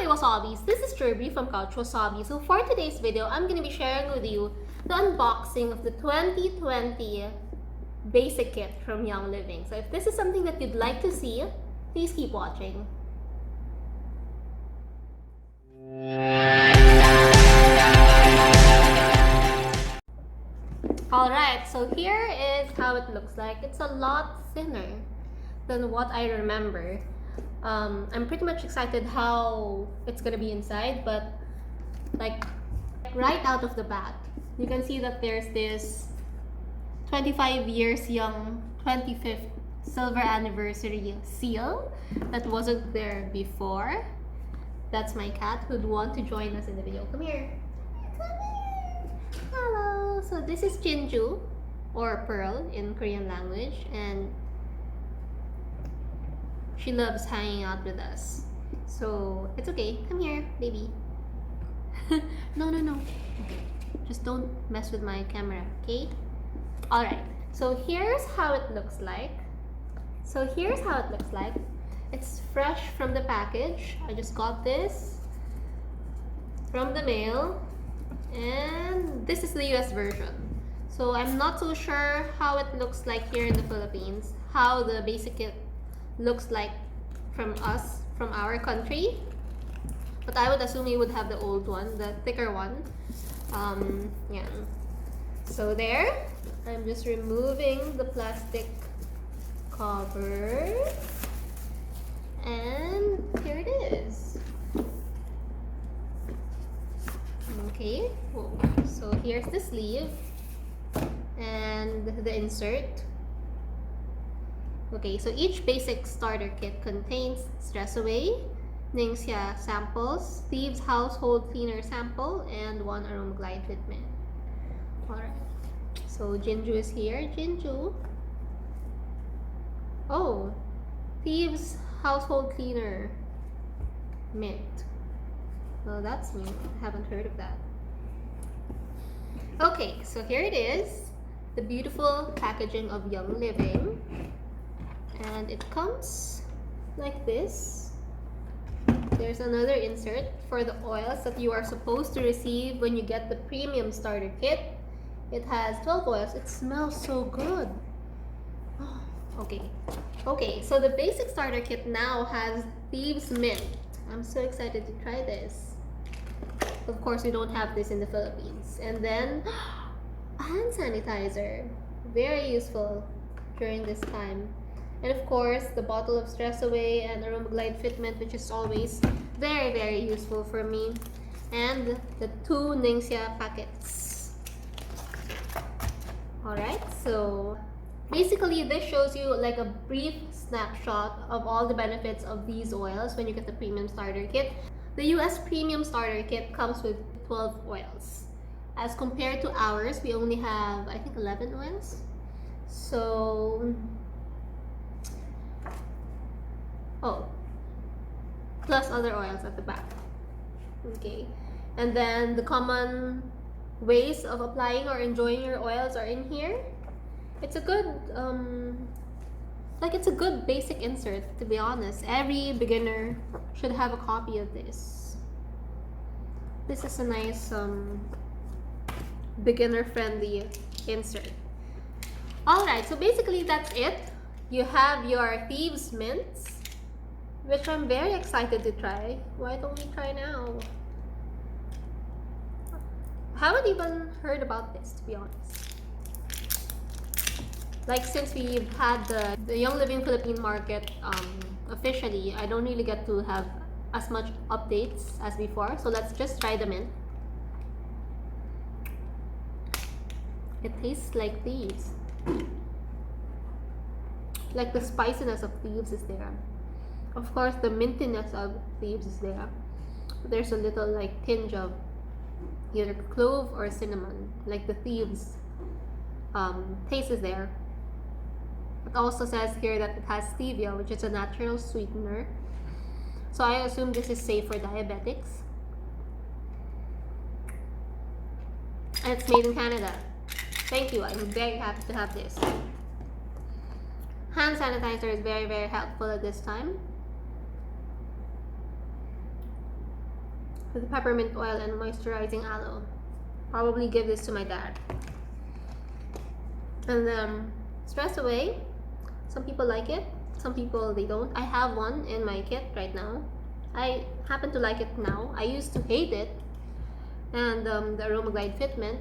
wasabis, this is Jirbie from Couchwasabi. So for today's video, I'm going to be sharing with you the unboxing of the 2020 basic kit from Young Living. So if this is something that you'd like to see, please keep watching. Alright, so here is how it looks like. It's a lot thinner than what I remember. I'm pretty much excited how it's gonna be inside, but like right out of the bat, you can see that there's this 25 years young 25th silver anniversary seal that wasn't there before. That's my cat who'd want to join us in the video. Come here. Come here. Hello. So this is Jinju, or Pearl in Korean language, and she loves hanging out with us. So it's okay. Come here, baby. No. Okay. Just don't mess with my camera, okay? Alright. So here's how it looks like. It's fresh from the package. I just got this from the mail. And this is the US version. So I'm not so sure how it looks like here in the Philippines. How the basic kit looks like from our country, but I would assume you would have the old one, the thicker one. Yeah, so there, I'm just removing the plastic cover, and here it is. Okay, so here's the sleeve and the insert. Okay, so each basic starter kit contains Stress Away, Ningxia samples, Thieves household cleaner sample, and one aroma glide fitment. Alright, so Jinju is here. Jinju. Oh, Thieves household cleaner mint. Well, that's new. I haven't heard of that. Okay, so here it is. The beautiful packaging of Young Living. And it comes like this. There's another insert for the oils that you are supposed to receive when you get the premium starter kit. It has 12 oils. It smells so good. Oh, okay, so the basic starter kit now has Thieves Mint. I'm so excited to try this. Of course, we don't have this in the Philippines. And then hand sanitizer, very useful during this time. And of course, the bottle of Stress Away and Aroma Glide Fitment, which is always very, very useful for me. And the 2 Ningxia packets. Alright, so basically this shows you like a brief snapshot of all the benefits of these oils when you get the premium starter kit. The US premium starter kit comes with 12 oils. As compared to ours, we only have, I think, 11 oils. So plus other oils at the back. Okay, and then the common ways of applying or enjoying your oils are in here. It's a good it's a good basic insert, to be honest. Every beginner should have a copy of this. This is a nice beginner friendly insert. Alright, so basically that's it. You have your Thieves Mints, which I'm very excited to try. Why don't we try now? I haven't even heard about this, to be honest. Like, since we've had the Young Living Philippine market officially, I don't really get to have as much updates as before. So let's just try the mint. It tastes like thieves. Like the spiciness of Thieves is there. Of course, the mintiness of Thieves is there. There's a little like tinge of either clove or cinnamon, like the Thieves taste is there. It also says here that it has stevia, which is a natural sweetener. So I assume this is safe for diabetics. And it's made in Canada. Thank you. I'm very happy to have this. Hand sanitizer is very, very helpful at this time. with peppermint oil and moisturizing aloe. Probably give this to my dad. And stress away. Some people like it, some people they don't. I have one in my kit right now. I happen to like it now. I used to hate it. And the Aroma Glide Fitment,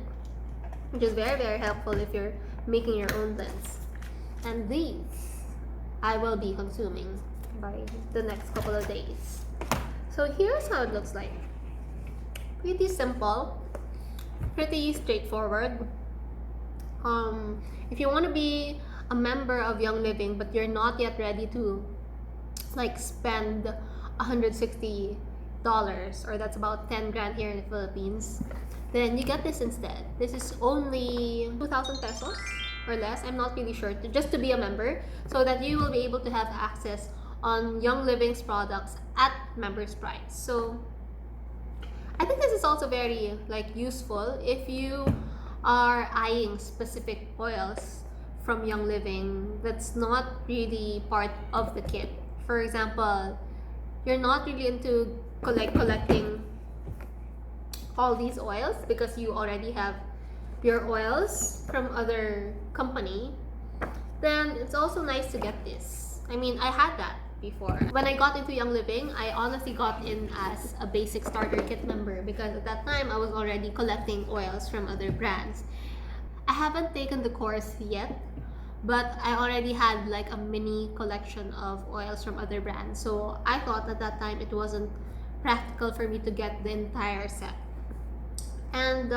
which is very, very helpful if you're making your own blends. And these I will be consuming by the next couple of days. So here's how it looks like. Pretty simple, pretty straightforward. If you want to be a member of Young Living but you're not yet ready to like spend $160, or that's about 10 grand here in the Philippines, then you get this instead. This is only 2,000 pesos or less, I'm not really sure, just to be a member, so that you will be able to have access on Young Living's products at member's price. So I think this is also very like useful if you are eyeing specific oils from Young Living that's not really part of the kit. For example, you're not really into collecting all these oils because you already have your oils from other company, then it's also nice to get this. I mean, I had that before. When I got into Young Living, I honestly got in as a basic starter kit member because at that time I was already collecting oils from other brands. I haven't taken the course yet, but I already had like a mini collection of oils from other brands. So I thought at that time it wasn't practical for me to get the entire set. And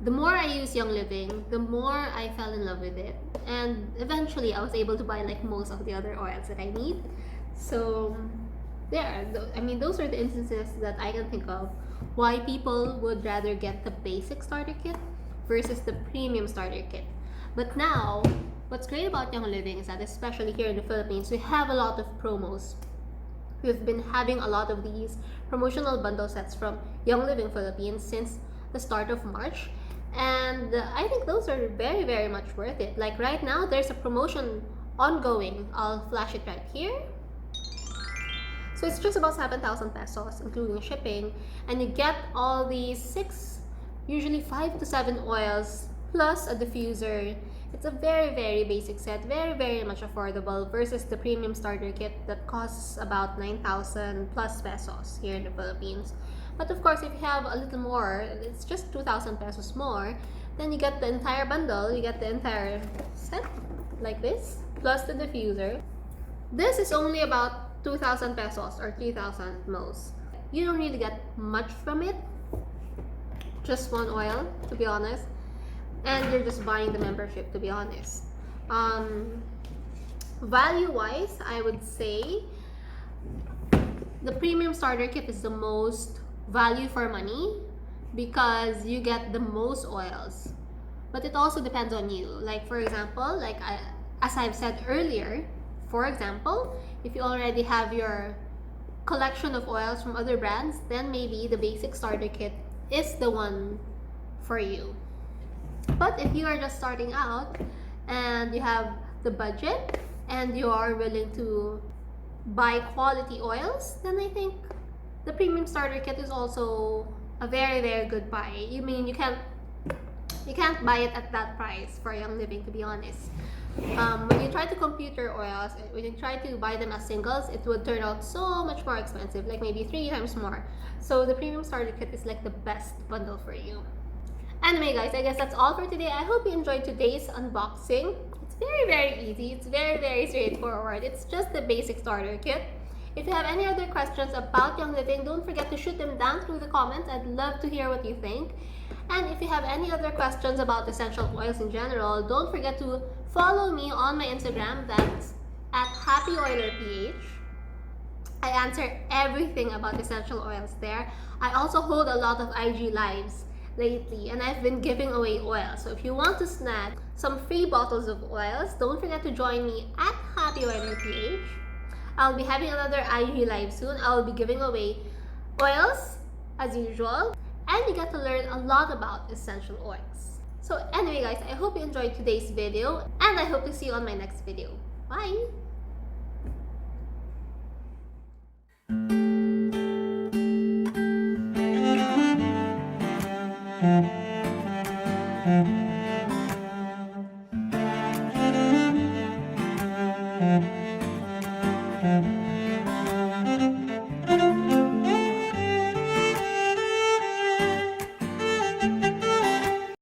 the more I used Young Living, the more I fell in love with it. And eventually I was able to buy like most of the other oils that I need. So those are the instances that I can think of why people would rather get the basic starter kit versus the premium starter kit. But now, what's great about Young Living is that, especially here in the Philippines, we have a lot of promos. We've been having a lot of these promotional bundle sets from Young Living Philippines since the start of March. And I think those are very, very much worth it. Like right now, there's a promotion ongoing. I'll flash it right here. So it's just about 7,000 pesos, including shipping. And you get all these 6, usually 5 to 7 oils, plus a diffuser. It's a very, very basic set, very, very much affordable versus the premium starter kit that costs about 9,000 plus pesos here in the Philippines. But of course, if you have a little more, it's just 2,000 pesos more, then you get the entire bundle, you get the entire set like this, plus the diffuser. This is only about 2,000 pesos or 3,000 most. You don't really get much from it, just one oil, to be honest. And you're just buying the membership, to be honest. Value-wise, I would say the premium starter kit is the most value for money because you get the most oils. But it also depends on you. Like for example, as I've said earlier, for example, if you already have your collection of oils from other brands, then maybe the basic starter kit is the one for you. But if you are just starting out and you have the budget and you are willing to buy quality oils, then I think the premium starter kit is also a very, very good buy. You mean you can't buy it at that price for Young Living, to be honest. When you try to compute your oils, when you try to buy them as singles, it would turn out so much more expensive, like maybe 3 times more. So the premium starter kit is like the best bundle for you. Anyway guys, I guess that's all for today. I hope you enjoyed today's unboxing. It's very, very easy. It's very, very straightforward. It's just the basic starter kit. If you have any other questions about Young Living, don't forget to shoot them down through the comments. I'd love to hear what you think. And if you have any other questions about essential oils in general, don't forget to follow me on my Instagram. That's at HappyOilerPH. I answer everything about essential oils there. I also hold a lot of IG lives lately, and I've been giving away oil. So if you want to snag some free bottles of oils, don't forget to join me at HappyOilerPH. I'll be having another IG live soon. I'll be giving away oils as usual, and you get to learn a lot about essential oils. So anyway guys, I hope you enjoyed today's video, and I hope to see you on my next video. Bye!